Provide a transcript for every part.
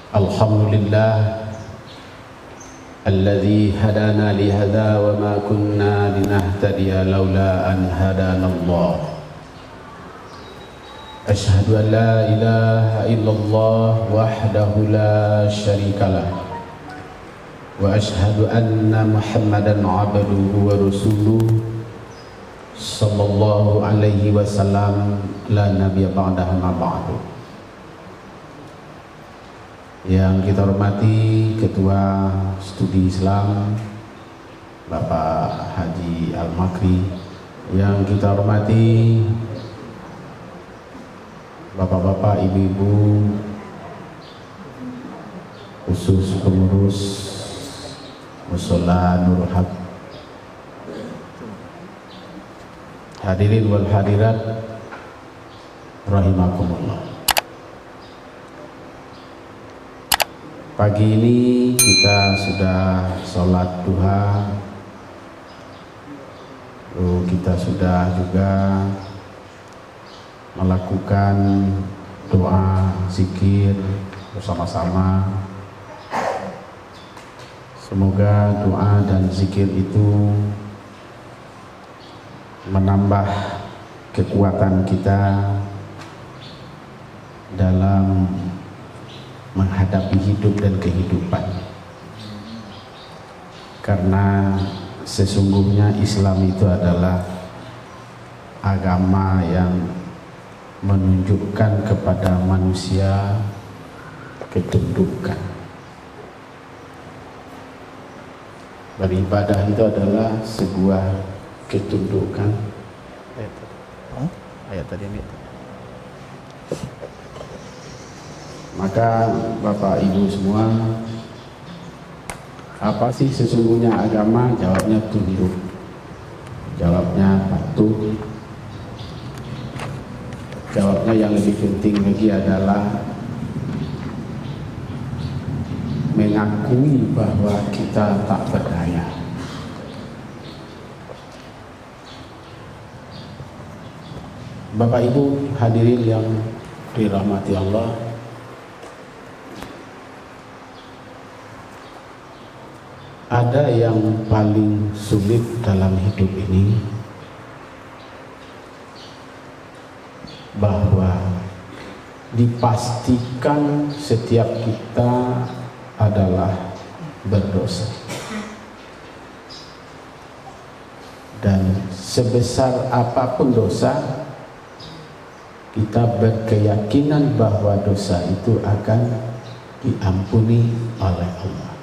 Alhamdulillah alladzi hadana li hadza wa ma kunna linahtadiya laula an hadana Allah. Asyhadu an la ilaha illallah wahdahu la syarikalah wa asyhadu anna Muhammadan abduhu wa rasuluh sallallahu alaihi wasallam la nabiyya ba'dahu ma ba'du. Yang kita hormati Ketua Studi Islam Bapak Haji Al-Makri, yang kita hormati bapak-bapak, ibu-ibu, khusus pengurus Mushola Nurul Haq, hadirin wal hadirat rahimakumullah. Pagi ini kita sudah sholat duha, lalu kita sudah juga melakukan doa zikir bersama-sama. Semoga doa dan zikir itu menambah kekuatan kita dalam menghadapi hidup dan kehidupan, karena sesungguhnya Islam itu adalah agama yang menunjukkan kepada manusia ketundukan. Beribadah itu adalah sebuah ketundukan. Ayat tadi ini. Maka Bapak Ibu semua, apa sih sesungguhnya agama? Jawabnya tunduk, jawabnya patuh, jawabnya yang lebih penting lagi adalah mengakui bahwa kita tak berdaya. Bapak Ibu hadirin yang dirahmati Allah, ada yang paling sulit dalam hidup ini, bahwa dipastikan setiap kita adalah berdosa, dan sebesar apapun dosa, kita berkeyakinan bahwa dosa itu akan diampuni oleh Allah.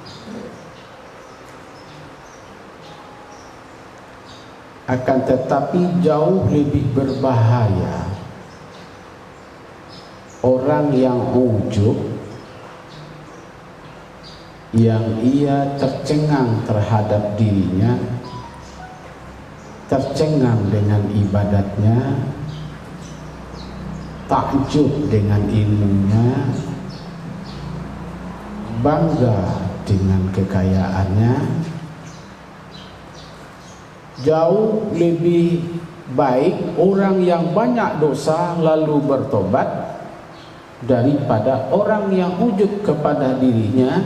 Akan tetapi jauh lebih berbahaya orang yang ujub, yang ia tercengang terhadap dirinya, tercengang dengan ibadatnya, takjub dengan ilmunya, bangga dengan kekayaannya. Jauh lebih baik orang yang banyak dosa lalu bertobat daripada orang yang ujub kepada dirinya,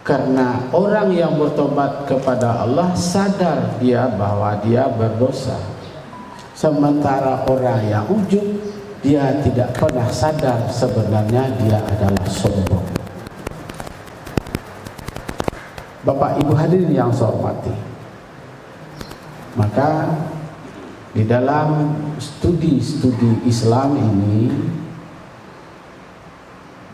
karena orang yang bertobat kepada Allah sadar dia bahwa dia berdosa, sementara orang yang ujub dia tidak pernah sadar sebenarnya dia adalah sombong. Bapak Ibu hadirin yang saya hormati, maka di dalam studi-studi Islam ini,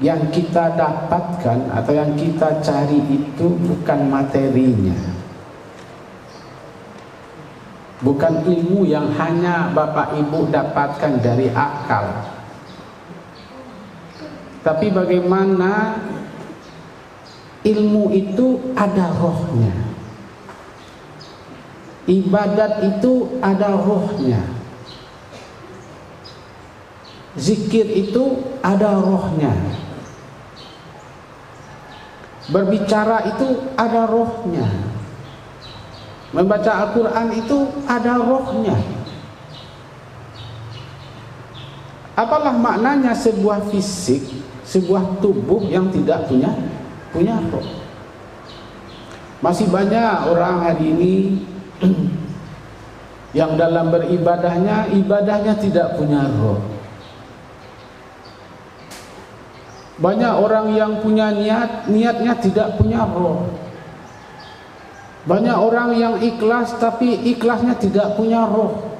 yang kita dapatkan atau yang kita cari itu bukan materinya, bukan ilmu yang hanya Bapak Ibu dapatkan dari akal, tapi bagaimana ilmu itu ada rohnya. Ibadat itu ada rohnya, zikir itu ada rohnya, berbicara itu ada rohnya, membaca Al-Quran itu ada rohnya. Apalah maknanya sebuah fisik, sebuah tubuh yang tidak punya roh? Masih banyak orang hari ini yang dalam ibadahnya tidak punya roh. Banyak orang yang punya niatnya tidak punya roh. Banyak orang yang ikhlas tapi ikhlasnya tidak punya roh.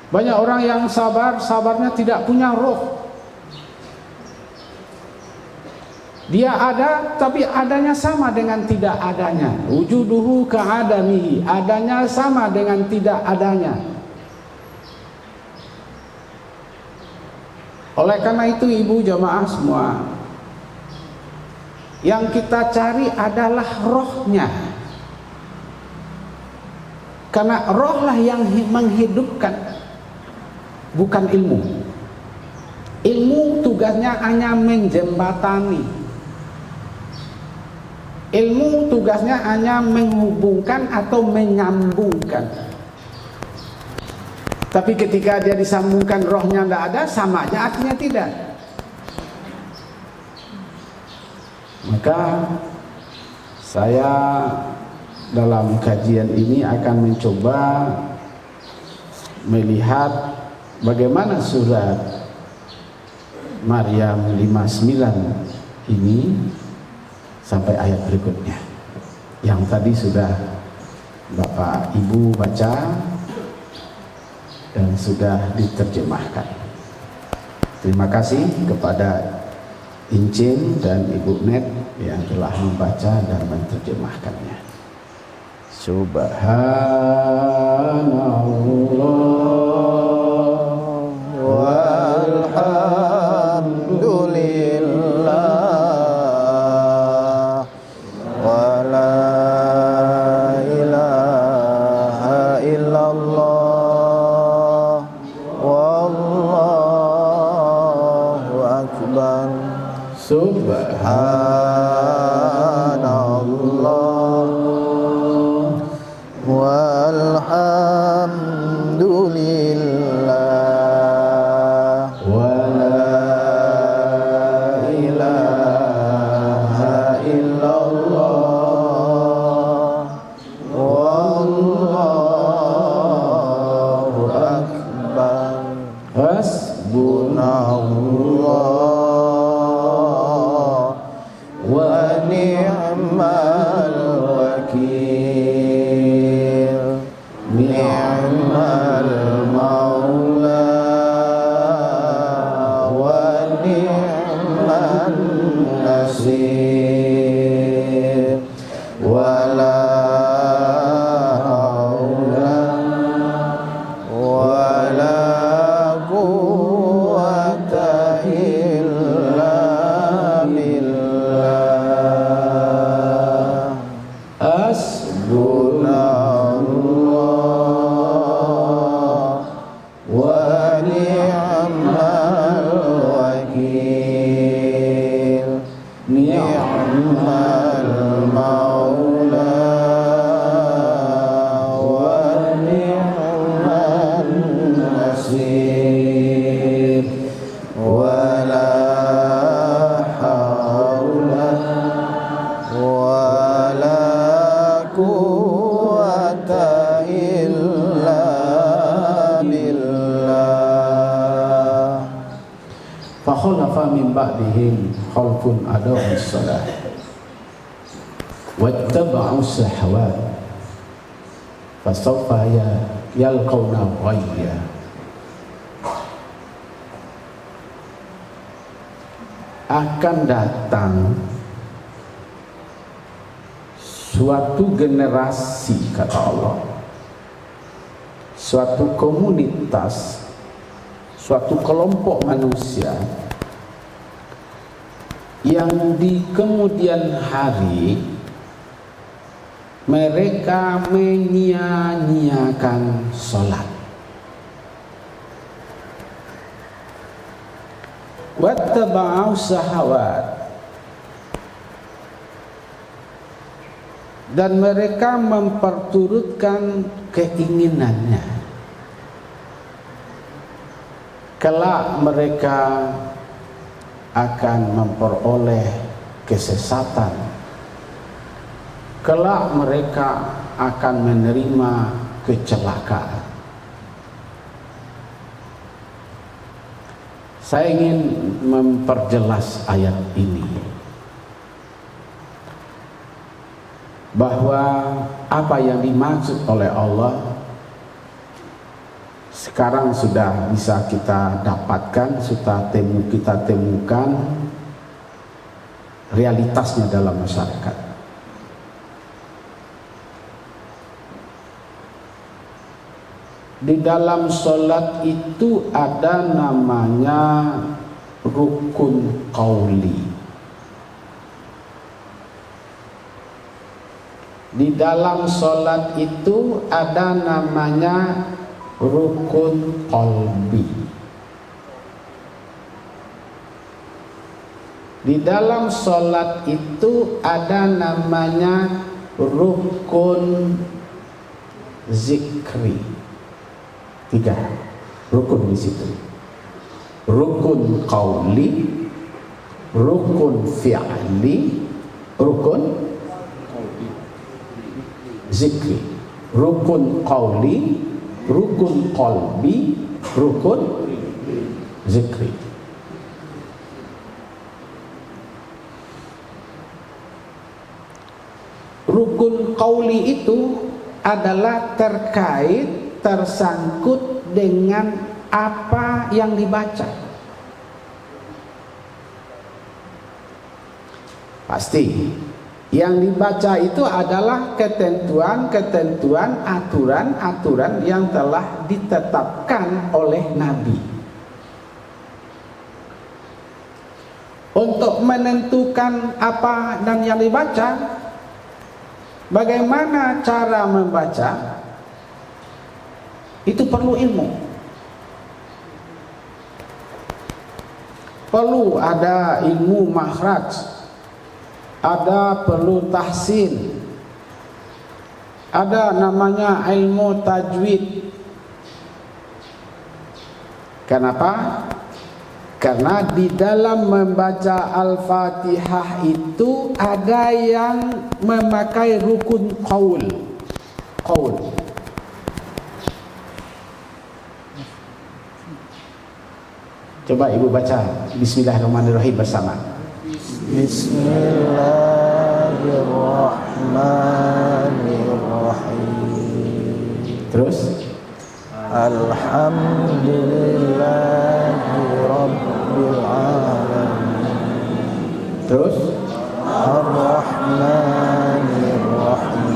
Banyak orang yang sabarnya tidak punya roh. Dia ada tapi adanya sama dengan tidak adanya. Wujuduhu ka'adamihi, adanya sama dengan tidak adanya. Oleh karena itu ibu jamaah semua, yang kita cari adalah rohnya. Karena rohlah yang menghidupkan, bukan ilmu. Ilmu tugasnya hanya menjembatani. Ilmu tugasnya hanya menghubungkan atau menyambungkan. Tapi ketika dia disambungkan rohnya tidak ada, sama aja artinya tidak. Maka saya dalam kajian ini akan mencoba melihat bagaimana surat Maryam 59 ini sampai ayat berikutnya yang tadi sudah Bapak Ibu baca dan sudah diterjemahkan. Terima kasih kepada Incin dan Ibu Net yang telah membaca dan menerjemahkannya. Subhanallah walhamdulillah wa la ilaha illallah wallahu akbar. Subhanallah walhamdulillah wa la ilaha illallah wallahu akbar. Hasbunallah wa ni'mal wakil, ni'mal maula wa ni'man nasir, wa la haula wa la quwwata illa billah. Hasbunallah wa ni'mal wakil, ni'mal maula wa ni'man nasir, wa la haula wa la quwwata illa billah. Fa khalafa min ba'dihim khalfun adaa'us shalah wattaba'u syahawat fasawfa yalqawna ghayya. Akan datang suatu generasi, kata Allah, suatu komunitas, suatu kelompok manusia yang di kemudian hari mereka menyia-nyiakan sholat. Wattaba'u syahawat, dan mereka memperturutkan keinginannya. kelak mereka akan memperoleh kesesatan, kelak mereka akan menerima kecelakaan. Saya ingin memperjelas ayat ini, bahwa apa yang dimaksud oleh Allah sekarang sudah bisa kita dapatkan, kita temukan realitasnya dalam masyarakat. Di dalam sholat itu ada namanya rukun qauli. Di dalam sholat itu ada namanya rukun qalbi. Di dalam sholat itu ada namanya rukun zikri. 3 rukun di situ. Rukun qauli, rukun fi'li, rukun zikri. Rukun qauli, rukun qalbi, rukun zikri. Rukun qauli itu adalah tersangkut dengan apa yang dibaca. Pasti yang dibaca itu adalah ketentuan-ketentuan, aturan-aturan yang telah ditetapkan oleh Nabi. Untuk menentukan apa dan yang dibaca, bagaimana cara membaca, itu perlu ilmu. Perlu ada ilmu makhraj, ada perlu tahsin, ada namanya ilmu tajwid. Kenapa? Karena di dalam membaca Al-Fatihah itu ada yang memakai rukun qaul. Coba ibu baca Bismillahirrahmanirrahim bersama. Bismillahirrahmanirrahim. Terus Alhamdulillahi Rabbil Alamin. Terus Ar-Rahmanir-Rahim.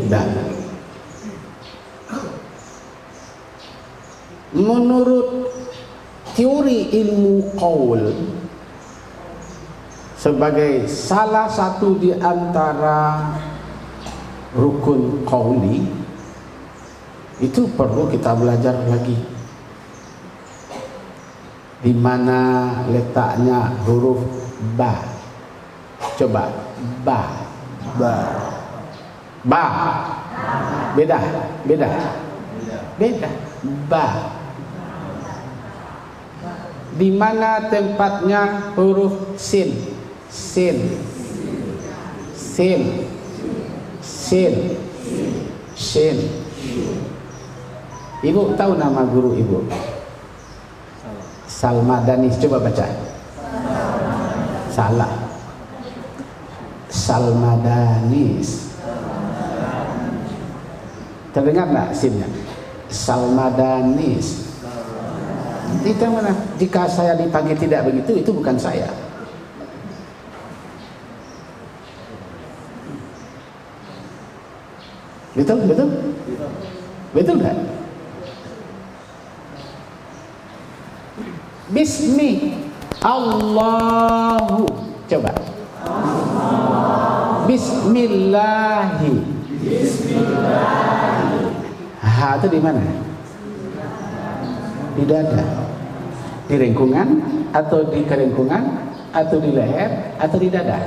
dan menurut teori ilmu qaul, sebagai salah satu di antara rukun qauli, itu perlu kita belajar lagi. Di mana letaknya huruf ba? Coba ba. Beda. Ba. Di mana tempatnya huruf sin? Ibu tahu nama guru ibu? Salmadanis. Coba baca. Salah. Salmadanis. Terdengar nggak sinnya? Salmadanis. Itu mana? Jika saya dipanggil tidak begitu, itu bukan saya. Betul nggak? Bismi Allahu. Coba. Bismillahi. Ha itu di mana? Di dada. Di rengkungan atau di kerengkungan atau di leher atau di dada?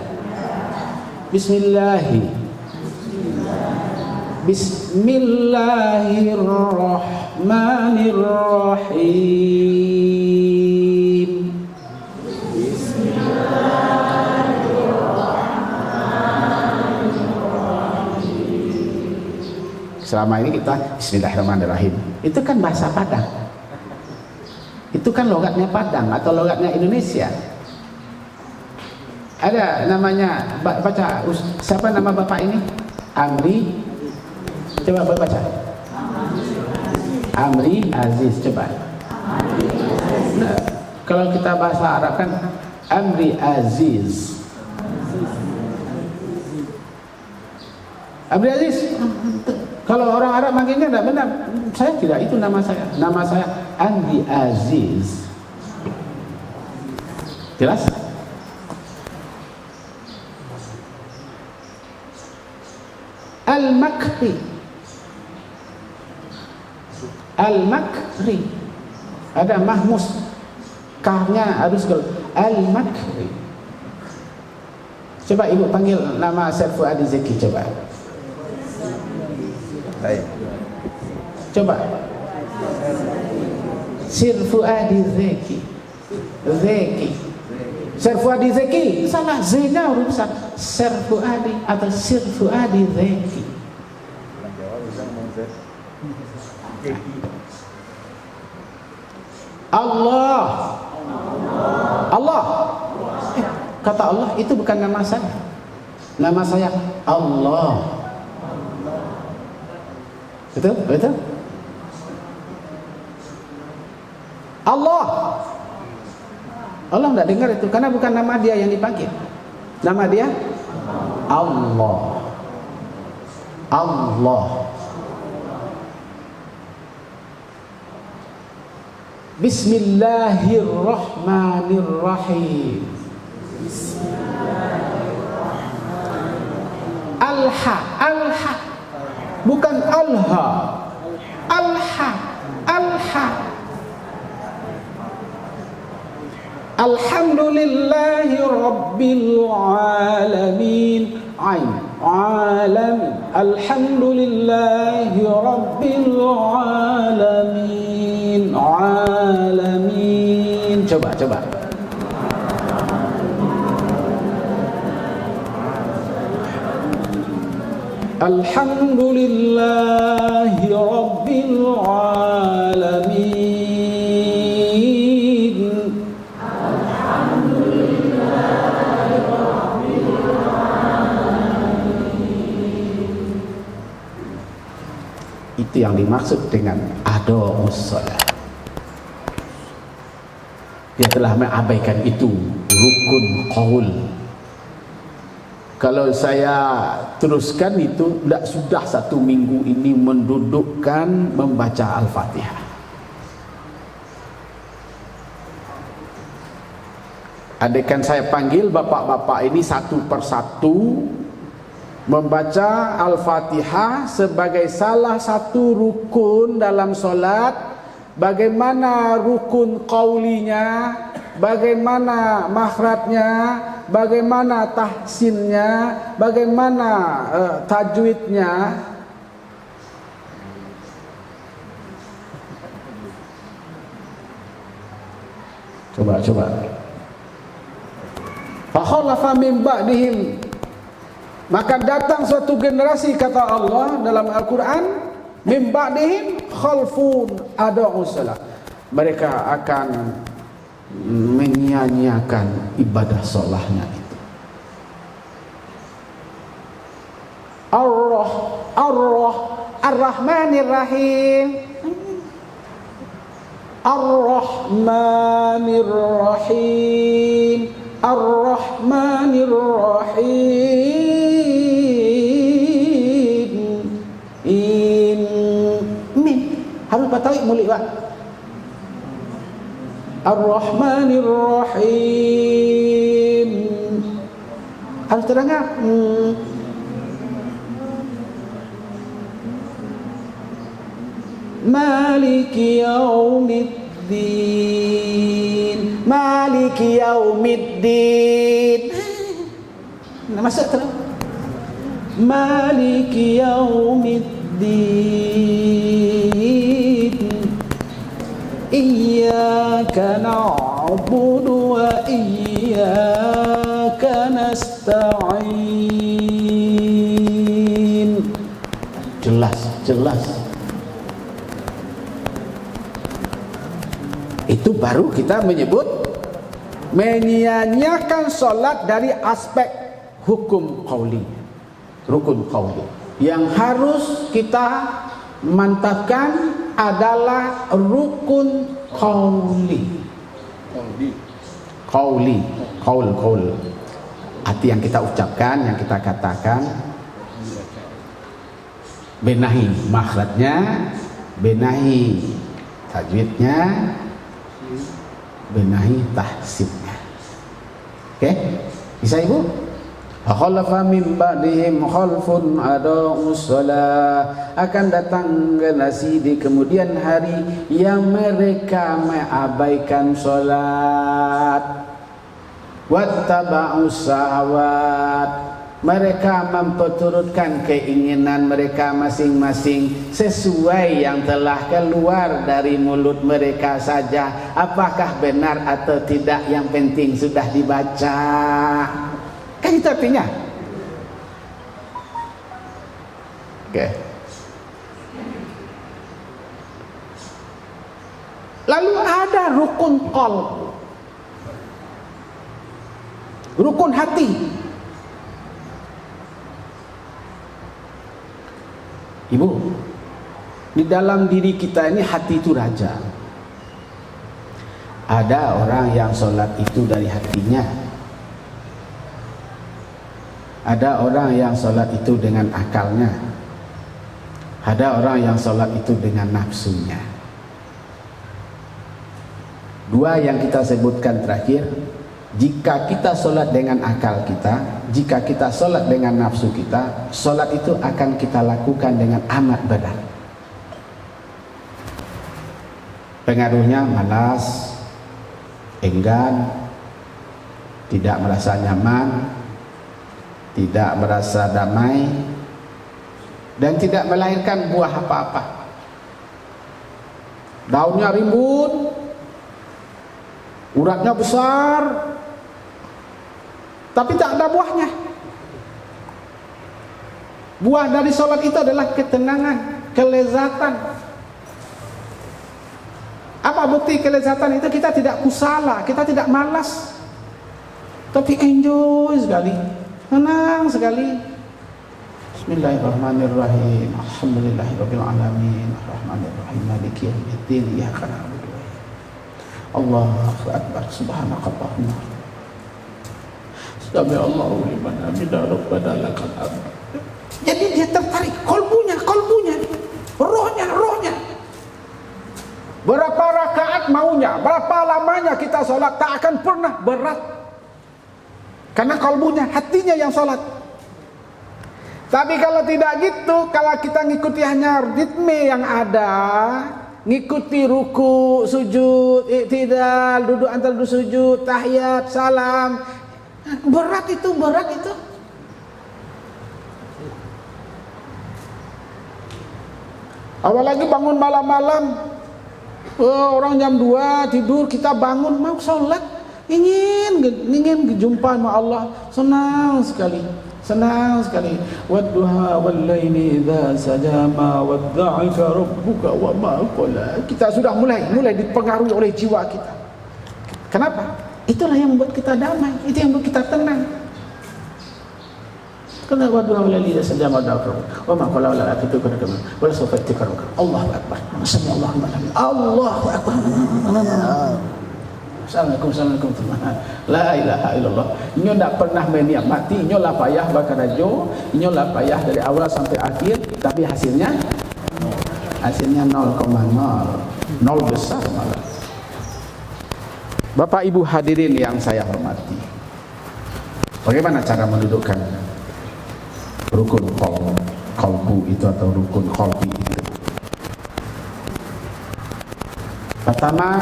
Bismillahirrahmanirrahim. Selama ini kita Bismillahirrahmanirrahim. Itu kan bahasa Padang. Itu kan logatnya Padang atau logatnya Indonesia. Ada namanya, baca, siapa nama bapak ini? Amri, coba baca. Amri Aziz, coba. Nah, kalau kita bahasa Arab kan Amri Aziz. Amri Aziz. Kalau orang Arab manggilnya tidak benar. Saya tidak, itu nama saya. Nama saya Amri Aziz. Jelas? Al-Makri. Al-Makri. Ada mahmus. Kahnya harus Al-Makri. Coba ibu panggil nama Syed Fuadi Zeki, coba. Coba. Syed Fuadi Zeki. Zeki. Syed Fuadi Zeki, salah, Z-nya urusan Syed Fuadi atau Syed Fuadi Zeki. Allah. Allah. Kata Allah itu bukan nama saya. Nama saya Allah. Betul? Betul? Allah. Allah tidak dengar itu karena bukan nama dia yang dipanggil. Nama dia Allah. Allah. Bismillahirrahmanirrahim. Alha, alha, bukan alha. Alha, alha. Alhamdulillahi Rabbil Alamin. Ain, alamin. Alhamdulillahi Rabbil Alamin. Alamin. Coba, coba. Alhamdulillahi Rabbil Alamin. Itu yang dimaksud dengan ada'us shalah. Dia telah mengabaikan itu rukun qaul. Kalau saya teruskan itu tidak sudah 1 minggu ini mendudukkan membaca Al-Fatihah. Andaikan saya panggil bapak-bapak ini satu persatu membaca Al-Fatihah sebagai salah satu rukun dalam solat, bagaimana rukun qaulinya, bagaimana makhrajnya, bagaimana tahsinnya, bagaimana tajwidnya. Coba. Fa khalafa min ba'dihim, maka datang suatu generasi, kata Allah dalam Al-Quran, min ba'dihim khalfun ada'us shalah. Mereka akan menyia-nyiakan ibadah sholahnya itu. Ar-Rahmanir-Rahim. Ar-Rahmanir-Rahim. Ar-Rahmanir-Rahim. Min harus patawik mulik pak. Ar-Rahmanir-Rahim. Harus terdengar. Maliki yaumiddin. Maliki yaumiddin. Nah, masuk terus. Maliki yaumiddin. Iyyaka na'budu wa iyyaka nasta'in. Jelas. jelas. Itu baru kita menyebut menyia-nyiakan solat dari aspek hukum qauli, rukun qauli. Yang harus kita mantapkan adalah rukun qauli. Qaul. Arti yang kita ucapkan, yang kita katakan. Benahi makhrajnya, benahi tajwidnya, benahi tahsibnya. Oke? Bisa Ibu? Khalafa min ba'dihim khalfun adaa'us shalah. Akan datang generasi di kemudian hari yang mereka mengabaikan salat. Wattaba'us syahawat. Mereka memperturutkan keinginan mereka masing-masing sesuai yang telah keluar dari mulut mereka saja. Apakah benar atau tidak, yang penting sudah dibaca. Kan itu artinya. Oke. Lalu ada rukun qalb, rukun hati. Ibu, di dalam diri kita ini hati itu raja. Ada orang yang sholat itu dari hatinya. Ada orang yang sholat itu dengan akalnya. Ada orang yang sholat itu dengan nafsunya. Dua yang kita sebutkan terakhir, jika kita sholat dengan akal kita, jika kita sholat dengan nafsu kita, sholat itu akan kita lakukan dengan amat benar. Pengaruhnya malas, enggan, tidak merasa nyaman, tidak merasa damai, dan tidak melahirkan buah apa-apa. Daunnya rimbun, uratnya besar, tapi tak ada buahnya. Buah dari sholat itu adalah ketenangan, kelezatan. Apa bukti kelezatan itu? Kita tidak kusala, kita tidak malas, tapi enjoy sekali, senang sekali. Bismillahirrahmanirrahim. Alhamdulillahirabbil alamin. Arrahmanirrahim. Maliki yaumiddin. Iyyaka na'budu wa iyyaka nasta'in. Allahu akbar. Subhanakallahumma. Sami Allahu liman hamidah, rabbana lakal hamd. Jadi dia tertarik, kolbunya, rohnya. Berapa rakaat maunya, berapa lamanya kita sholat, tak akan pernah berat. Karena kolbunya, hatinya yang sholat. Tapi kalau tidak gitu, kalau kita ngikuti hanya ritme yang ada, ngikuti ruku, sujud, i'tidal, duduk antara duduk sujud, tahiyat, salam, berat itu. Apalagi bangun malam-malam, orang jam 2 tidur, kita bangun mau sholat, ingin jumpa sama Allah, senang sekali. Wadduha wallaili idza sajama wadda'aka rabbuka wa ma qala. Kita sudah mulai dipengaruhi oleh jiwa kita. Kenapa? Itulah yang membuat kita damai, itu yang membuat kita tenang. Karena wadduha wallaili idza sajama wadda'aka wa ma qala wala atitu kana wala sawfa tikaruka. Allahu akbar. Sami Allahu liman hamidah. Allahu akbar. Assalamualaikum la ilaha illallah. Inyo tak pernah menikmati, inyo lah payah bakar rajo, inyo lah payah dari awal sampai akhir, tapi hasilnya 0,0, nol besar malah. Bapak Ibu hadirin yang saya hormati, bagaimana cara mendudukkan rukun qalbu itu atau rukun qalbi itu? Pertama,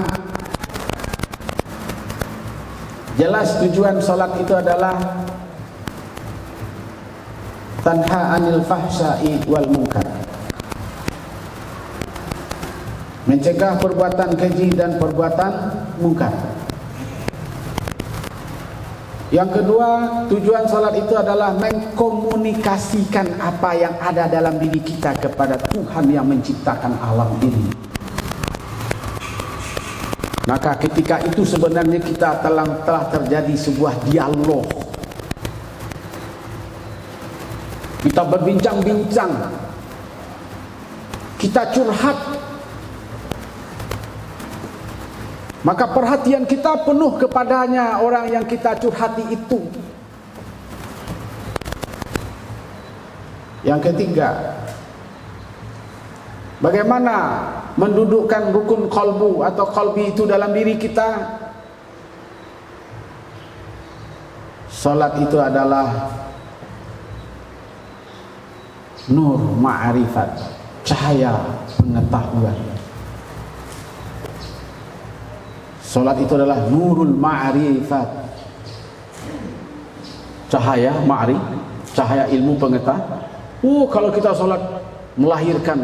jelas tujuan salat itu adalah tanha anil fahsya'i wal munkar, mencegah perbuatan keji dan perbuatan mungkar. Yang kedua, tujuan salat itu adalah mengkomunikasikan apa yang ada dalam diri kita kepada Tuhan yang menciptakan alam ini. Maka ketika itu sebenarnya kita telah terjadi sebuah dialog. Kita berbincang-bincang. Kita curhat. Maka perhatian kita penuh kepadanya, orang yang kita curhati itu. Yang ketiga, bagaimana mendudukkan rukun qalbu atau qalbi itu dalam diri kita? Salat itu adalah nur ma'rifat, cahaya pengetahuan. Salat itu adalah nurul ma'rifat, cahaya cahaya ilmu pengetahuan. Kalau kita salat melahirkan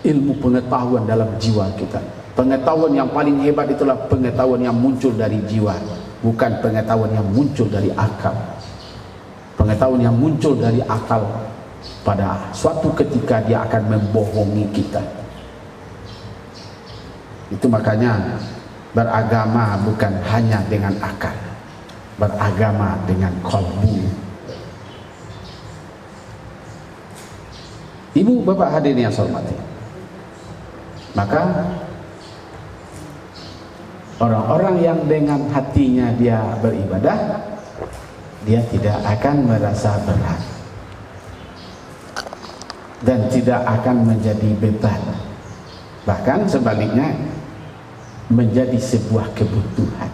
ilmu pengetahuan dalam jiwa kita. Pengetahuan yang paling hebat itulah pengetahuan yang muncul dari jiwa, bukan pengetahuan yang muncul dari akal. Pengetahuan yang muncul dari akal pada suatu ketika dia akan membohongi kita. Itu makanya beragama bukan hanya dengan akal, beragama dengan qalbu. Ibu bapak hadirin yang saya hormati, maka orang-orang yang dengan hatinya dia beribadah, dia tidak akan merasa berat dan tidak akan menjadi beban, bahkan sebaliknya menjadi sebuah kebutuhan.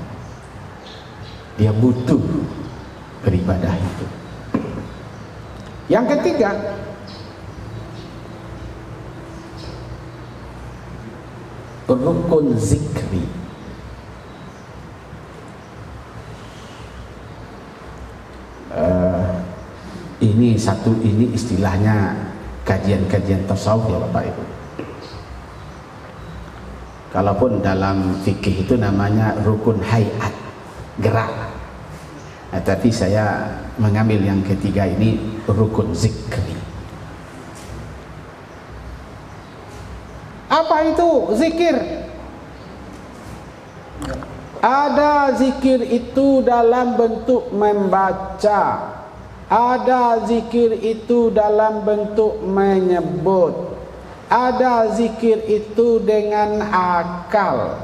Dia butuh beribadah itu. Yang ketiga, rukun zikri. Ini istilahnya kajian-kajian tasawuf ya Bapak Ibu. Kalaupun dalam fikih itu namanya rukun hayat, gerak. Tapi saya mengambil yang ketiga ini, rukun zikri. Apa itu zikir? Ada zikir itu dalam bentuk membaca, ada zikir itu dalam bentuk menyebut, ada zikir itu dengan akal,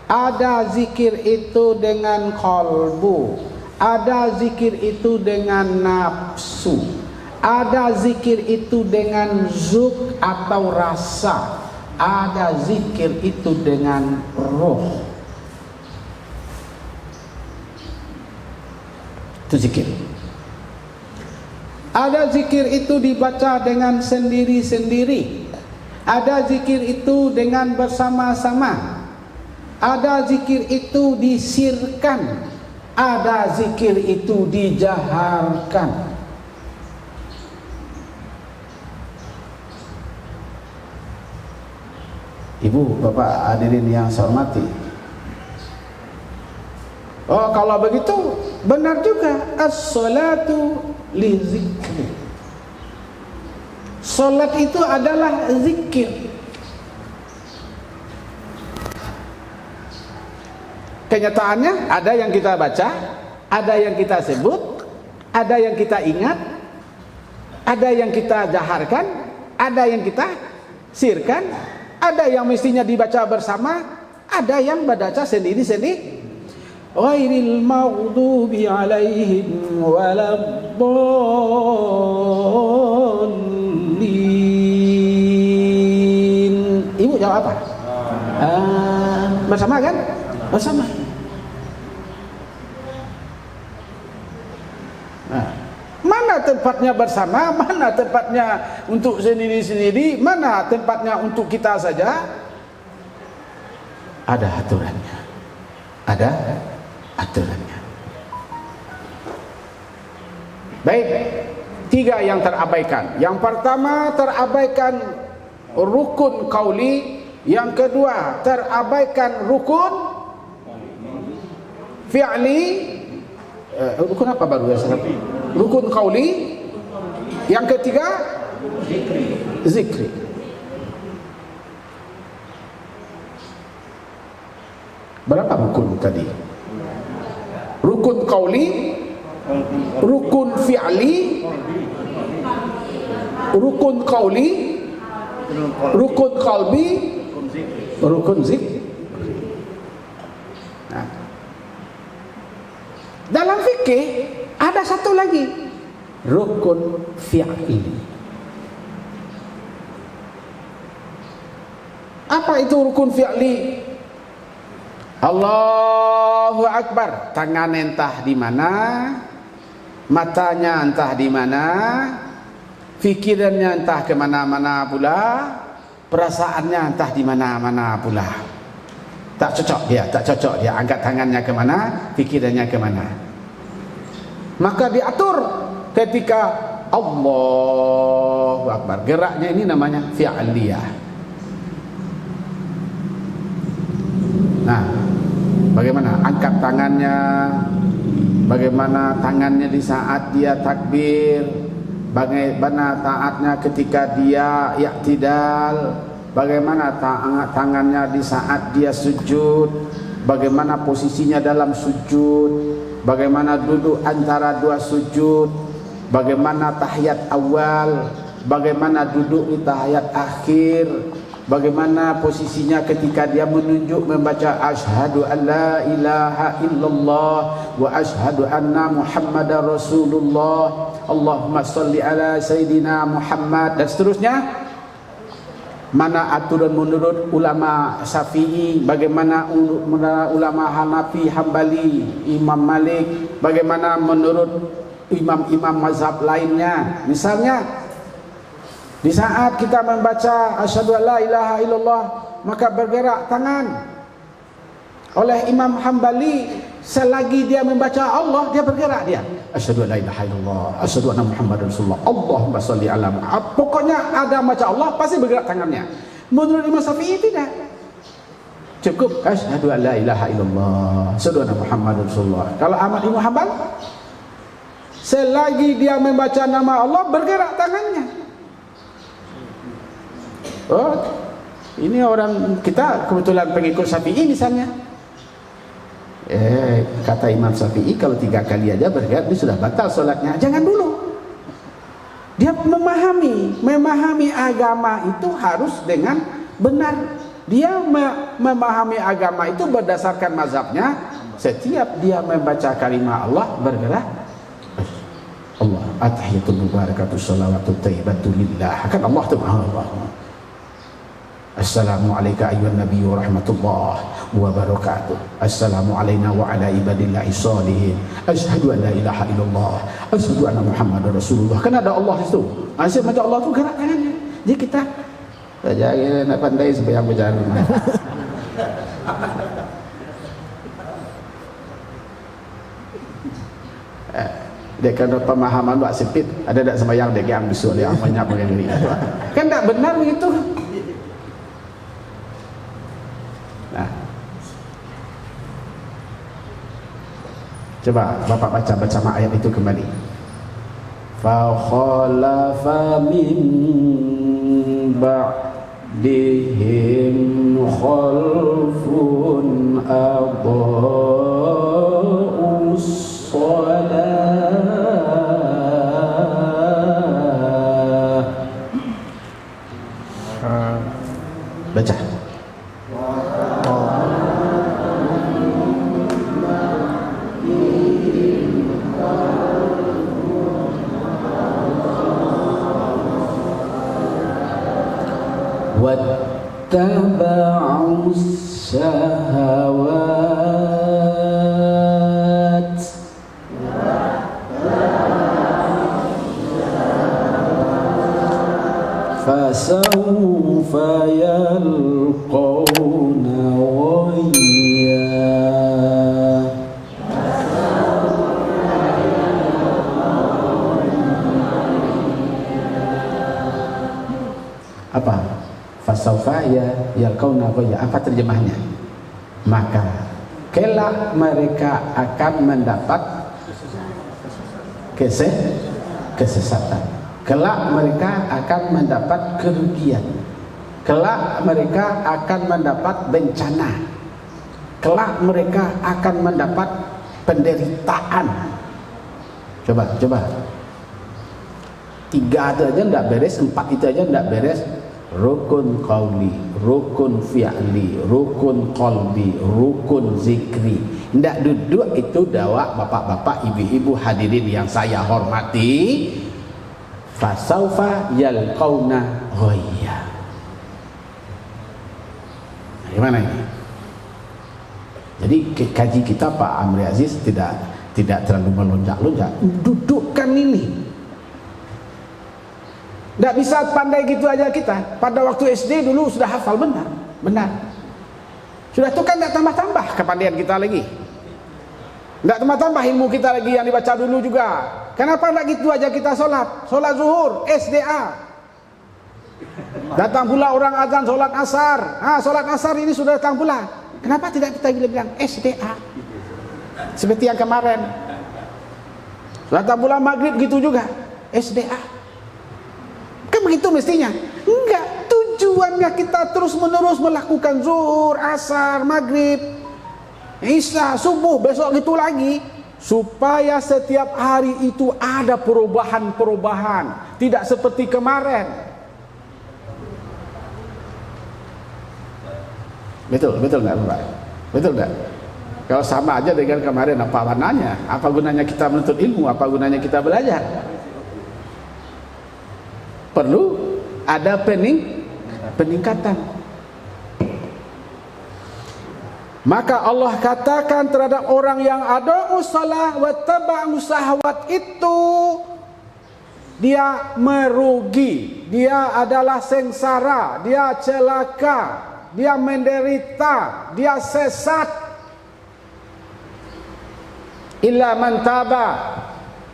ada zikir itu dengan qalbu, ada zikir itu dengan nafsu, ada zikir itu dengan zuk atau rasa, ada zikir itu dengan roh. Itu zikir. Ada zikir itu dibaca dengan sendiri-sendiri, ada zikir itu dengan bersama-sama, ada zikir itu disirkan, ada zikir itu dijaharkan. Ibu, bapak hadirin yang saya hormati, kalau begitu benar juga, as-salatu li zikri. Salat itu adalah zikir. Kenyataannya ada yang kita baca, ada yang kita sebut, ada yang kita ingat, ada yang kita jaharkan, ada yang kita sirkan, ada yang mestinya dibaca bersama, ada yang baca sendiri-sendiri. Ghairil maghdubi alaihim waladdallin. Ibu jawab apa? Bersama kan? Bersama. Mana tempatnya bersama, mana tempatnya untuk sendiri-sendiri, mana tempatnya untuk kita saja? Ada aturannya. Ada aturannya. Baik, 3 yang terabaikan. Yang pertama terabaikan rukun qauli, yang kedua terabaikan rukun fi'li, rukun apa baru ya? Rukun qauli. Yang ketiga zikri. Berapa rukun tadi? Rukun qauli, rukun fi'li, rukun qauli, rukun qalbi, rukun zikri. Nah, dalam fikih ada satu lagi, rukun fi'li. Apa itu rukun fi'li? Allahu Akbar, tangan entah di mana, matanya entah di mana, fikirannya entah ke mana-mana pula, perasaannya entah di mana-mana pula. Tak cocok dia, angkat tangannya ke mana, fikirannya ke mana. Maka diatur ketika Allahu Akbar, geraknya ini namanya fi'liyah. Nah, bagaimana angkat tangannya, bagaimana tangannya di saat dia takbir, bagaimana taatnya ketika dia i'tidal, bagaimana tangannya di saat dia sujud, bagaimana posisinya dalam sujud, bagaimana duduk antara dua sujud, bagaimana tahiyat awal, bagaimana duduk di tahiyat akhir, bagaimana posisinya ketika dia menunjuk membaca asyhadu an la ilaha illallah wa asyhadu anna muhammadar rasulullah, Allahumma sholli ala sayyidina Muhammad, dan seterusnya. Mana aturan menurut ulama Syafi'i, bagaimana ulama Hanafi, Hambali, Imam Malik, bagaimana menurut imam-imam mazhab lainnya. Misalnya di saat kita membaca asyhadu an la ilaha illallah, maka bergerak tangan. Oleh Imam Hambali, selagi dia membaca Allah, dia bergerak dia. Asyhadu an la ilaha illallah, asyhadu anna Muhammadar Rasulullah, Allahumma sholli ala Muhammad. Pokoknya ada baca Allah pasti bergerak tangannya. Menurut Imam Syafi'i tidak. Cukup asyhadu an la ilaha illallah, asyhadu anna Muhammadar Rasulullah. Kalau Ahmad Ibn Hanbal, selagi dia membaca nama Allah, bergerak tangannya. Oh, ini orang kita kebetulan pengikut Syafi'i misalnya. Kata Imam Syafi'i, kalau 3 kali aja bergerak, dia sudah batal sholatnya. Jangan dulu. Dia memahami agama itu harus dengan benar. Dia memahami agama itu berdasarkan mazhabnya. Setiap dia membaca kalimat Allah, bergerak Allah, at-tahiyatul mubarakatuh sholawatut thayyibatu lillah. Kan Allah itu Allah. Assalamualaikum ayyuhan nabi wa rahmatullah wa barakatuh. Assalamu alayna wa ala ibadillahi sholihin. Asyhadu an la ilaha illallah, asyhadu anna Muhammadar Rasulullah. Kan ada Allah itu. Asyik macam Allah tu gerak tangannya. Jadi kita jangan nak pandai sembahyang berjalan. Dia kena pemahaman buat sempit. Ada tak sembahyang dia yang besok dia banyak begini. Kan tak benar begitu. Nah, coba Bapak baca ayat itu kembali. Fa khalafa min ba'dihim khalfun adha'us shalah. Baca. واتبعوا الشهوات فسوف يلقون غيا. Apa? Fasaufa yalqauna ghayya. Apa terjemahnya? Maka kelak mereka akan mendapat Kesesatan. Kelak mereka akan mendapat kerugian. Kelak mereka akan mendapat bencana. Kelak mereka akan mendapat penderitaan. Coba. 3 itu aja enggak beres, 4 itu aja enggak beres. Rukun qauli, rukun fi'li, rukun qalbi, rukun zikri. Ndak duduk itu dakwah bapak-bapak, ibu-ibu hadirin yang saya hormati. Fasaufa yalqauna ghayya. Gimana ini? Jadi kaji kita Pak Amri Aziz tidak terlalu melonjak-lonjak. Dudukkan ini. Tidak bisa pandai gitu aja kita. Pada waktu SD dulu sudah hafal benar. Sudah itu kan tidak tambah-tambah kepandaian kita lagi. Tidak tambah-tambah ilmu kita lagi yang dibaca dulu juga. Kenapa tidak gitu aja kita sholat zuhur, SDA. Datang pula orang azan sholat asar. Sholat asar ini sudah datang pula. Kenapa tidak kita bilang SDA? Seperti yang kemarin. Datang pula maghrib gitu juga, SDA. Kan begitu mestinya. Enggak, tujuannya kita terus menerus melakukan zuhur, asar, maghrib, isya, subuh, besok gitu lagi, supaya setiap hari itu ada perubahan-perubahan, tidak seperti kemarin. Betul nggak Pak? Betul nggak? Kalau sama aja dengan kemarin, apa mananya? Apa gunanya kita menuntut ilmu? Apa gunanya kita belajar? Perlu ada peningkatan. Maka Allah katakan terhadap orang yang ada usalah wa taba'u syahwat itu, dia merugi, dia adalah sengsara, dia celaka, dia menderita, dia sesat. Illa man taba,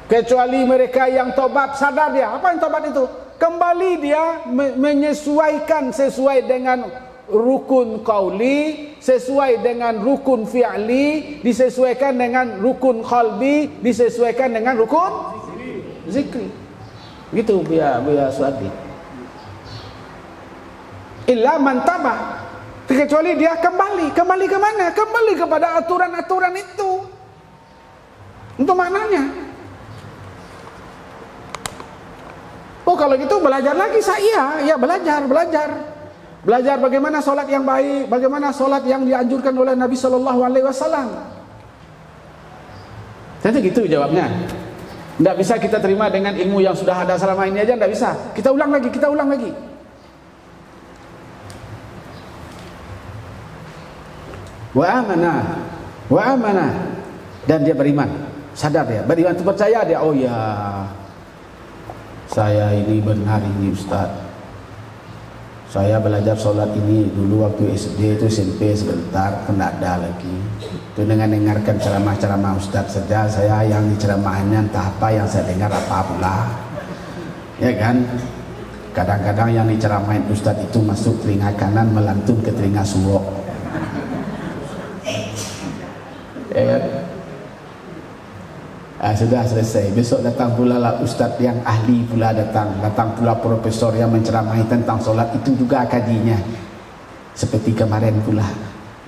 kecuali mereka yang tobat, sadar dia. Apa yang tobat itu? Kembali dia menyesuaikan sesuai dengan rukun qauli, sesuai dengan rukun fi'li, disesuaikan dengan rukun qalbi, disesuaikan dengan rukun zikri. Gitu biar Suadi. Illa man taba, kecuali dia kembali ke mana? Kembali kepada aturan-aturan itu. Untuk maknanya. Oh kalau gitu belajar lagi saya, ya belajar bagaimana sholat yang baik, bagaimana sholat yang dianjurkan oleh Nabi Shallallahu Alaihi Wasallam. Jadi gitu jawabnya. Tidak bisa kita terima dengan ilmu yang sudah ada selama ini aja, tidak bisa. Kita ulang lagi. Wa amana, dan dia beriman, sadar dia, beriman itu percaya dia. Oh ya, saya ini benar ini Ustaz. Saya belajar sholat ini dulu waktu SD itu SMP sebentar, kena ada lagi. Itu dengan dengarkan ceramah-ceramah Ustaz saja, saya yang diceramahnya entah apa yang saya dengar apa pula. Ya kan? Kadang-kadang yang diceramahin Ustaz itu masuk telinga kanan melantun ke telinga suwok. Ya kan? Sudah selesai. Besok datang pula lah ustaz yang ahli pula datang pula profesor yang menceramahi tentang solat, itu juga kajinya seperti kemarin pula,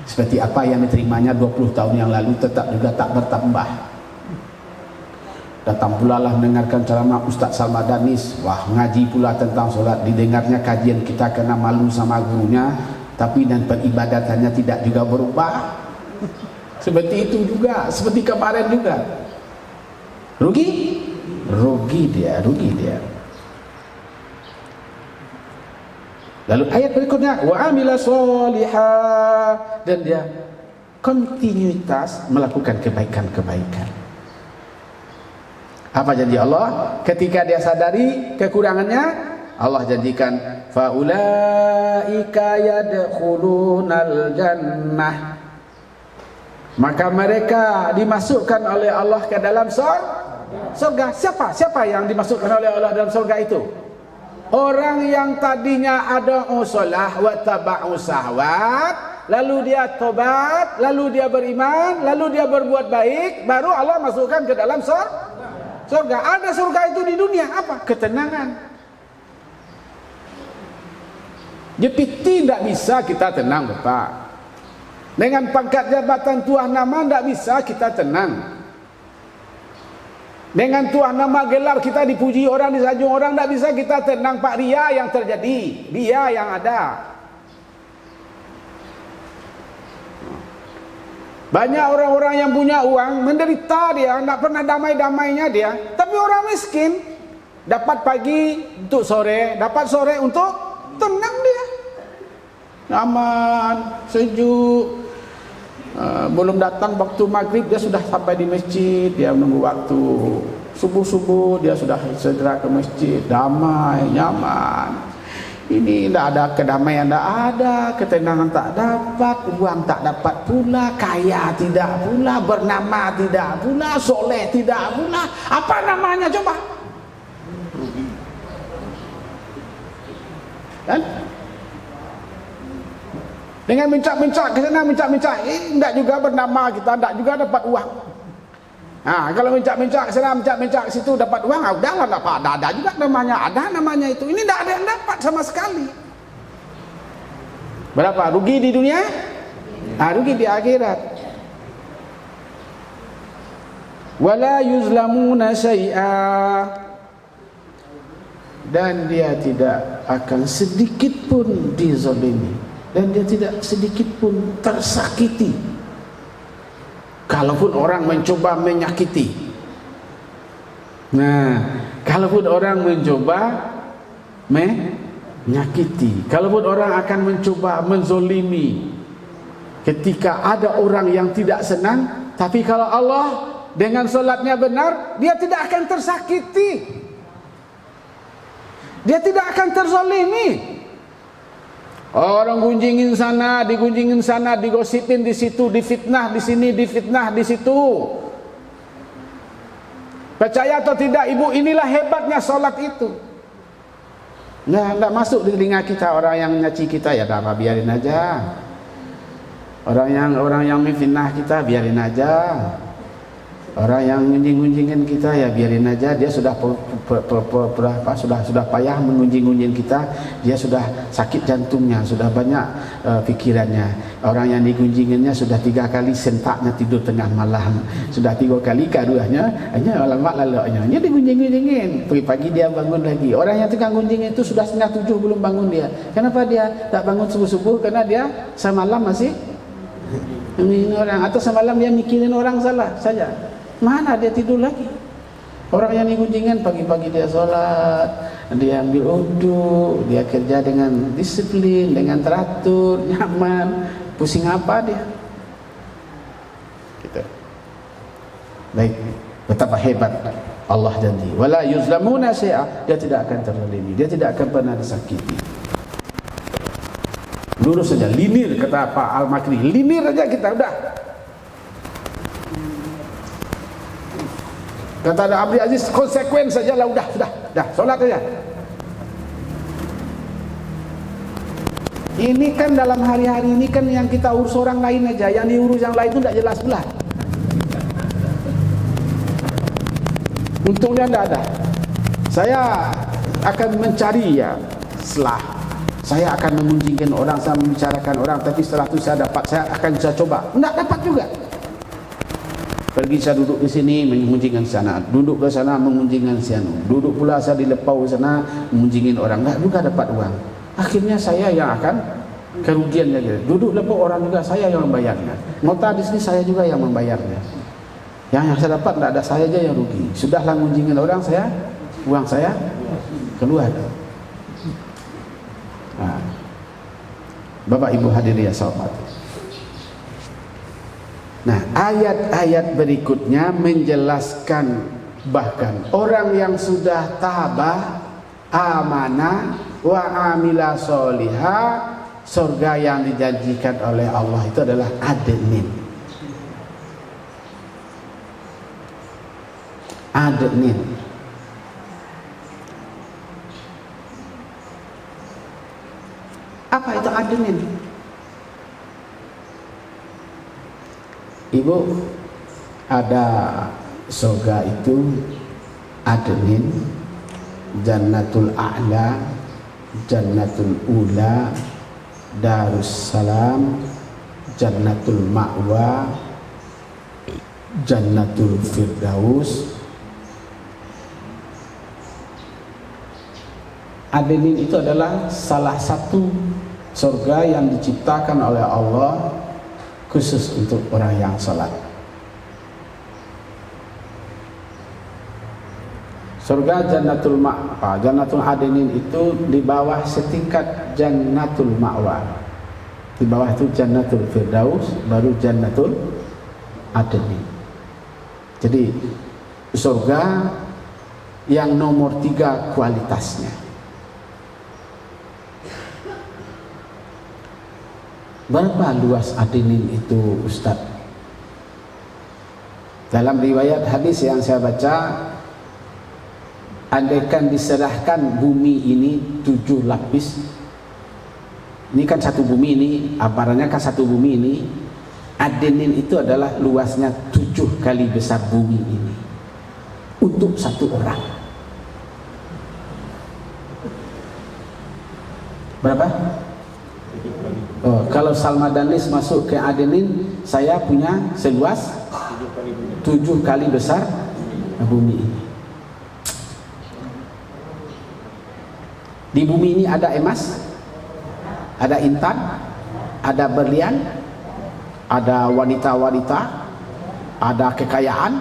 seperti apa yang diterimanya 20 tahun yang lalu tetap juga tak bertambah. Datang pula lah mendengarkan ceramah Ustaz Salma Danis. Wah, ngaji pula tentang solat, didengarnya kajian kita kena malu sama gurunya, tapi dan peribadatannya tidak juga berubah. Seperti itu juga, seperti kemarin juga. Rugi dia. Lalu ayat berikutnya, wa amila sholihah, dan dia kontinuitas melakukan kebaikan. Apa janji Allah? Ketika dia sadari kekurangannya, Allah janjikan faulaika yadkhulunal jannah, maka mereka dimasukkan oleh Allah ke dalam surga. Siapa yang dimasukkan oleh Allah dalam surga itu? Orang yang tadinya ada usalah wa taba'u syahwat, lalu dia tobat, lalu dia beriman, lalu dia berbuat baik, baru Allah masukkan ke dalam surga. Ada surga itu di dunia, apa? Ketenangan. Jadi tidak bisa kita tenang, Bapak. Dengan pangkat jabatan tuah nama tidak bisa kita tenang. Dengan tuah nama gelar kita dipuji orang, disanjung orang, tidak bisa kita tenang. Pak, ria yang terjadi, ria yang ada. Banyak orang-orang yang punya uang menderita dia, tidak pernah damai-damainya dia. Tapi orang miskin dapat pagi untuk sore, dapat sore untuk tenang dia. Aman, sejuk. Belum datang waktu maghrib dia sudah sampai di masjid, dia menunggu waktu subuh-subuh dia sudah segera ke masjid, damai, nyaman. Ini tidak ada kedamaian, tidak ada ketenangan, tak dapat uang, tak dapat pula, kaya tidak pula, bernama tidak pula, soleh tidak pula. Apa namanya coba? Kan? Dengan mencak-mencak ke sana, mencak-mencak, tidak juga bernama kita, tidak juga dapat uang. Nah, kalau mencak-mencak ke sana, mencak-mencak ke situ dapat uang, udahlah dapat. Ada juga namanya, ada namanya itu. Ini tidak ada yang dapat sama sekali. Berapa? Rugi di dunia? Nah, rugi di akhirat. Wala yuzlamuna syai'a, dan dia tidak akan sedikit pun dizalimi. Dan dia tidak sedikit pun tersakiti. Kalaupun orang mencoba menyakiti. Nah, kalaupun orang mencoba menyakiti, kalaupun orang akan mencoba menzolimi, ketika ada orang yang tidak senang, tapi kalau Allah dengan solatnya benar, dia tidak akan tersakiti. Dia tidak akan terzolimi. Orang gunjingin sana, digunjingin sana, digosipin di situ, difitnah di sini, difitnah di situ. Percaya atau tidak, ibu, inilah hebatnya solat itu. Nah, tidak masuk di telinga kita orang yang nyaci kita, ya dah biarin aja. Orang yang memfitnah kita, biarin aja. Orang yang ngunjing-ngunjingin kita, ya biarin aja. Dia sudah sudah payah mengunjing-unjing kita, dia sudah sakit jantungnya, sudah banyak pikirannya. Orang yang digunjinginnya sudah 3 kali sentaknya tidur tengah malam, sudah 3 kali karuahnya hanya lama lalaknya. Dia digunjing-gunjingin, pagi-pagi dia bangun lagi. Orang yang tengah gunjing itu sudah 6:30 belum bangun dia. Kenapa dia tak bangun subuh-subuh? Karena dia semalam masih mikirin orang, atau semalam dia mikirin orang salah saja. Mana dia tidur lagi? Orang yang digunjingkan pagi-pagi dia sholat, dia ambil wudu, dia kerja dengan disiplin, dengan teratur, nyaman. Pusing apa dia? Gitu. Baik, betapa hebat Allah janji. Wala yuzlamuna syai'a, dia tidak akan terzalimi, dia tidak akan pernah disakiti. Lurus saja, linir, kata Pak Al-Makri, linir aja kita udah. Kata ada Abdul Aziz, konsekuen sajalah, udah, solat saja. Ini kan dalam hari-hari ini kan yang kita urus orang lain aja, yang diurus yang lain itu tidak jelas pula. Untungnya tidak ada. Saya akan mencari ya, setelah saya akan mengunjingkan orang, saya membicarakan orang, tapi setelah itu saya akan bisa coba. Tidak dapat juga. Pergi saya duduk di sini mengunjingkan sana, duduk ke sana mengunjingkan sana, duduk pula saya di lepau sana mengunjingin orang, enggak juga dapat uang. Akhirnya saya yang akan kerugiannya gitu. Duduk lepau orang juga saya yang membayarnya. Nota di sini saya juga yang membayarnya. Yang saya dapat tidak ada, saya aja yang rugi. Sudahlah mengunjingin orang, saya uang saya keluar. Nah, Bapak Ibu hadirin ya sahabat. Nah, ayat-ayat berikutnya menjelaskan bahkan orang yang sudah tabah, amanah, wa amila solihah, surga yang dijanjikan oleh Allah itu adalah adnin. Adnin. Apa itu adnin? Ibu, ada surga itu Adnin, Jannatul A'la, Jannatul Ula, Darussalam, Jannatul Ma'wa, Jannatul Firdaus. Adnin itu adalah salah satu surga yang diciptakan oleh Allah khusus untuk orang yang salat. Surga Jannatul Ma'wa, Jannatul Adnin itu di bawah setingkat Jannatul Ma'wa. Di bawah itu Jannatul Firdaus, baru Jannatul Adnin. Jadi surga yang nomor 3 kualitasnya. Berapa luas Adnin itu, Ustaz? Dalam riwayat hadis yang saya baca, andaikan diserahkan bumi ini 7 lapis, ini kan satu bumi ini, aparannya kan satu bumi ini, Adnin itu adalah luasnya 7 kali besar bumi ini untuk satu orang. Berapa? Oh, kalau Salma Danis masuk ke Adnin, saya punya seluas 7 kali besar bumi ini. Di bumi ini ada emas, ada intan, ada berlian, ada wanita-wanita, ada kekayaan,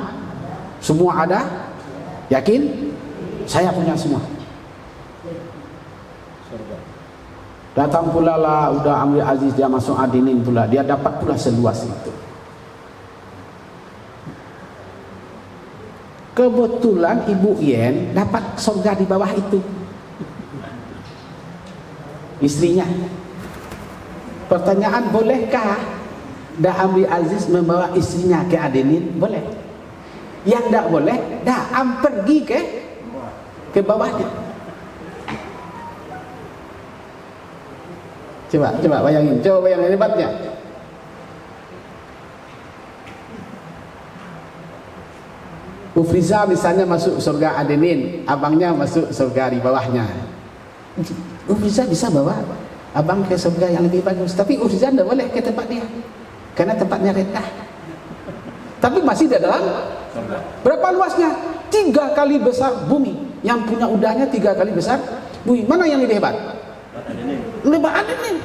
semua ada. Yakin? Saya punya semua. Datang pula lah udah Amir Aziz, dia masuk Adnin pula, dia dapat pula seluas itu. Kebetulan Ibu Yen dapat surga di bawah itu, istrinya. Pertanyaan, bolehkah dah Amir Aziz membawa istrinya ke Adnin? Boleh. Yang tak boleh, dah pergi ke bawahnya. Coba bayangin hebatnya. Ufriza misalnya masuk surga Adnin, abangnya masuk surga di bawahnya. Ufriza bisa bawa abang ke surga yang lebih bagus, tapi Ufriza tidak boleh ke tempat dia karena tempatnya rendah. Tapi masih di dalam berapa luasnya? 3 kali besar bumi. Yang punya udahnya 3 kali besar bumi. Mana yang lebih hebat? Lebih Adnin.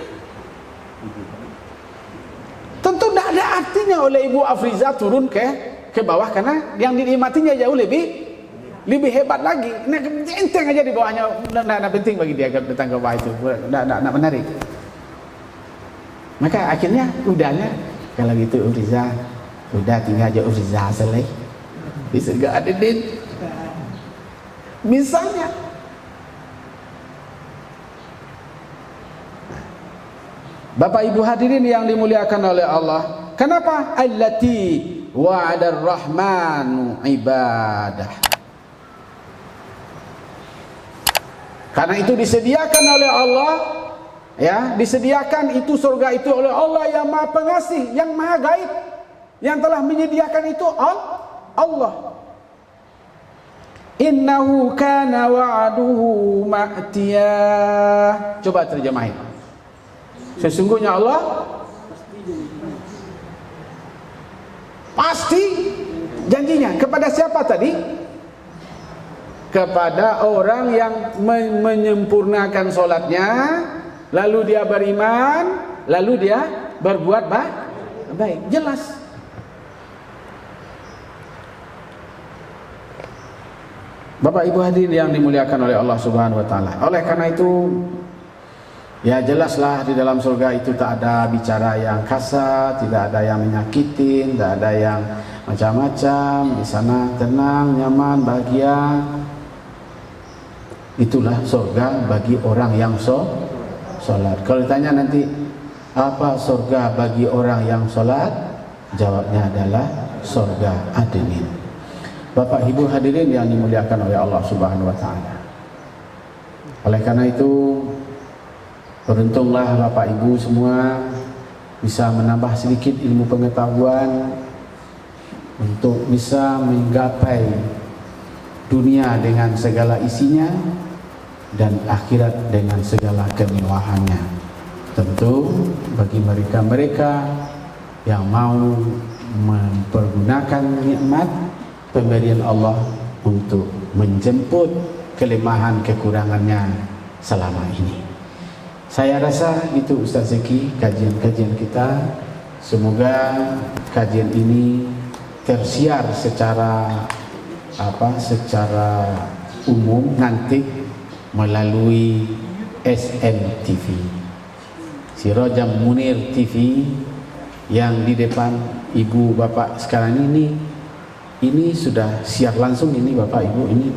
Tentu tidak ada artinya oleh Ibu Afriza turun ke bawah, karena yang dinikmatinya jauh lebih hebat lagi. Nah, enteng aja di bawahnya, tidak penting bagi dia datang ke bawah itu, tidak menarik. Maka akhirnya udahnya, kalau gitu Afriza, udah tinggal aja Afriza selesai di surga Adnin. Misalnya Bapak Ibu hadirin yang dimuliakan oleh Allah, kenapa? Allati wa'adar rahmanu ibadah. Karena itu disediakan oleh Allah, ya, disediakan itu surga itu oleh Allah yang Maha Pengasih, yang Maha Gaib, yang telah menyediakan itu Allah. Innahu kana wa'duhu ma'tiyah. Coba terjemahin. Sesungguhnya Allah pasti janjinya. Kepada siapa tadi? Kepada orang yang menyempurnakan sholatnya, lalu dia beriman, lalu dia berbuat baik. Jelas. Bapak Ibu hadirin yang dimuliakan oleh Allah Subhanahu wa taala. Oleh karena itu, ya jelaslah di dalam surga itu tak ada bicara yang kasar, tidak ada yang menyakitin, tidak ada yang macam-macam. Di sana tenang, nyaman, bahagia. Itulah surga bagi orang yang sholat. Kalau ditanya nanti, apa surga bagi orang yang sholat? Jawabnya adalah surga Adnin. Bapak Ibu hadirin yang dimuliakan oleh Allah Subhanahu wa taala. Oleh karena itu, beruntunglah Bapak Ibu semua bisa menambah sedikit ilmu pengetahuan untuk bisa menggapai dunia dengan segala isinya dan akhirat dengan segala kemewahannya. Tentu bagi mereka-mereka yang mau mempergunakan nikmat pemberian Allah untuk menjemput kelemahan kekurangannya selama ini. Saya rasa itu Ustaz Zeki kajian-kajian kita. Semoga kajian ini tersiar secara umum nanti melalui SMTV, Sirajam Munir TV, yang di depan ibu bapak sekarang ini sudah siar langsung ini bapak ibu ini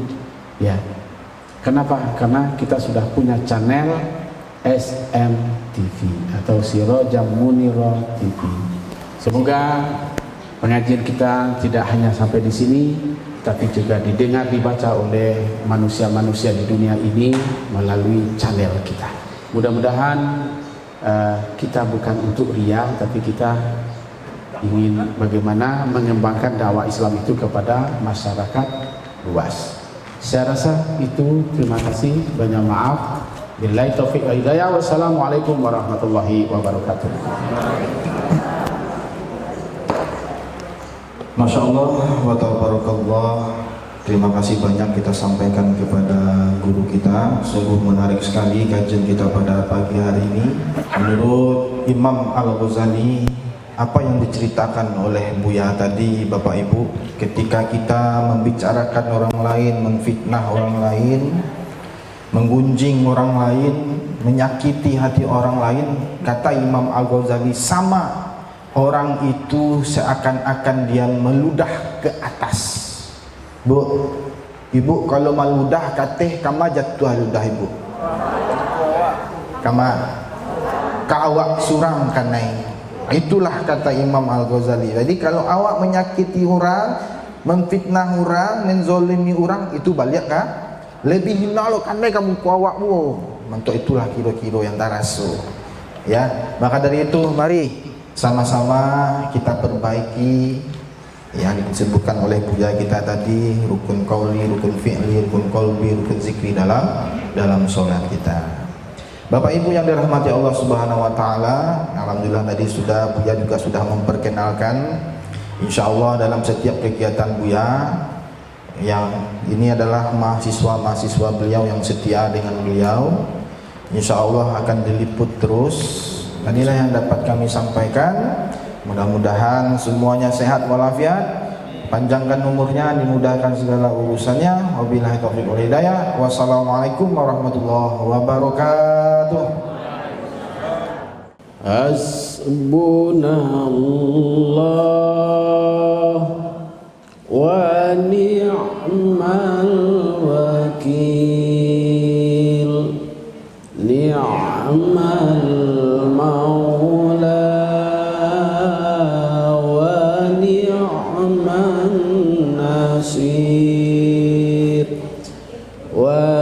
ya. Kenapa? Karena kita sudah punya channel SMTV atau Sirajam Munir TV. Semoga pengajian kita tidak hanya sampai di sini, tapi juga didengar, dibaca oleh manusia-manusia di dunia ini melalui channel kita. Mudah-mudahan kita bukan untuk riya, tapi kita ingin bagaimana mengembangkan dakwah Islam itu kepada masyarakat luas. Saya rasa itu. Terima kasih, banyak maaf. Billahi taufiq wal hidayah. Wassalamualaikum warahmatullahi wabarakatuh. Masya Allah wa tabarakallah. Terima kasih banyak kita sampaikan kepada guru kita. Sungguh menarik sekali kajian kita pada pagi hari ini. Menurut Imam Al-Ghazali, apa yang diceritakan oleh Buya tadi Bapak Ibu, ketika kita membicarakan orang lain, memfitnah orang lain, menggunjing orang lain, menyakiti hati orang lain, kata Imam Al-Ghazali, sama orang itu seakan-akan dia meludah ke atas. Bu, ibu kalau meludah kateh kama jatuh ludah ibu. Kama kawak suram kanai. Itulah kata Imam Al-Ghazali. Jadi kalau awak menyakiti orang, memfitnah orang, menzolimi orang, itu balik kah? Lebih hina lo kanai kamu ku awak bu. Mentok itulah kilo-kilo yang tarasu. Ya, maka dari itu mari sama-sama kita perbaiki yang disebutkan oleh Buya kita tadi, rukun qauli, rukun fi'li, rukun qalbi, rukun zikri dalam sholat kita. Bapak Ibu yang dirahmati Allah Subhanahu wa taala, alhamdulillah tadi Buya juga sudah memperkenalkan, insyaallah dalam setiap kegiatan Buya yang ini adalah mahasiswa-mahasiswa beliau yang setia dengan beliau, insyaallah akan diliput terus. Inilah yang dapat kami sampaikan. Mudah-mudahan semuanya sehat walafiat, panjangkan umurnya, dimudahkan segala urusannya. Wabillahi taufiq wal hidayah. Wassalamualaikum warahmatullahi wabarakatuh. Hasbunallah wa ni'mal wakil, ni'mal maula wa ni'man nasir wa